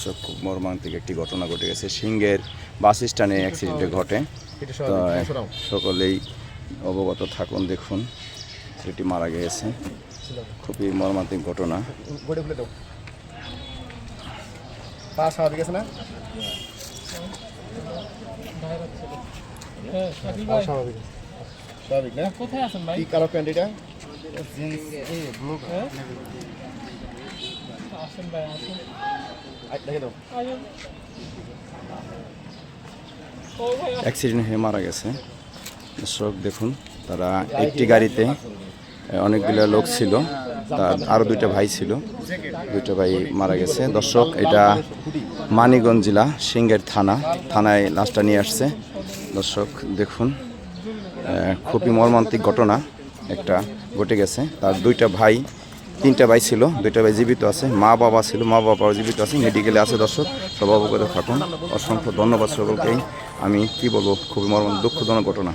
দর্শক খুব মর্মান্তিক একটি ঘটনা ঘটে গেছে। সিংহের বাস স্ট্যান্ডে অ্যাক্সিডেন্টে ঘটে। তো সকলেই অবগত থাকুন। দেখুন সেটি মারা গিয়েছে, খুবই মর্মান্তিক ঘটনা। কোথায় আছেন ভাই? কি কালার প্যান্ট এটা? আসেন ভাই, আসেন। দেখে দাও। অ্যাক্সিডেন্ট হয়ে মারা গেছে। দর্শক দেখুন, তারা একটি গাড়িতে অনেকগুলো লোক ছিল, তার আরও দুইটা ভাই ছিল, দুইটা ভাই মারা গেছে। দর্শক এটা মানিকগঞ্জ জেলা সিংহের থানায় লাশটা নিয়ে আসছে। দর্শক দেখুন, খুবই মর্মান্তিক ঘটনা একটা ঘটে গেছে। তার তিনটা ভাই ছিল, দুইটা ভাই জীবিত আছে, মা বাবা ছিল, মা বাবাও জীবিত আছে, মেডিকেলে আছে। দর্শক সব অবগত থাকুন। অসংখ্য ধন্যবাদ সকলকেই। আমি কি বলবো, খুবই দুঃখজনক ঘটনা।